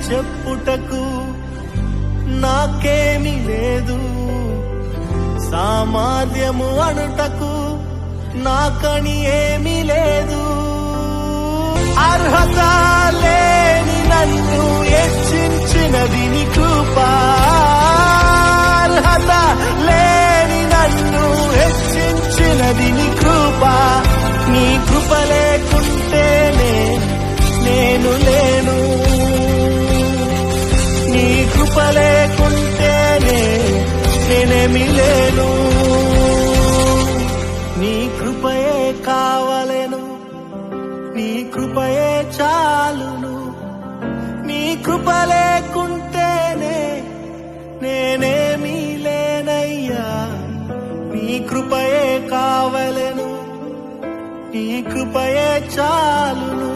చెప్పుటకు నాకేమీ లేదు, సామర్థ్యము అనుటకు నాకని ఏమీ లేదు. అర్హత లేని నన్ను హెచ్చించినది నీ కృప, అర్హత లేని నన్ను హెచ్చించినది నీ కృప. నీ కృప లేకుంటేనే నేను లేను, నీ కృప లేకుంటేనే నేనేమి లేను. నీ కృపయే కావలెను, నీ కృపయే చాలును, నీ కృప లేకుంటేనే నేనేమీ లేనయ్యా. నీ కృపయే కావలెను, నీ కృపయే చాలును.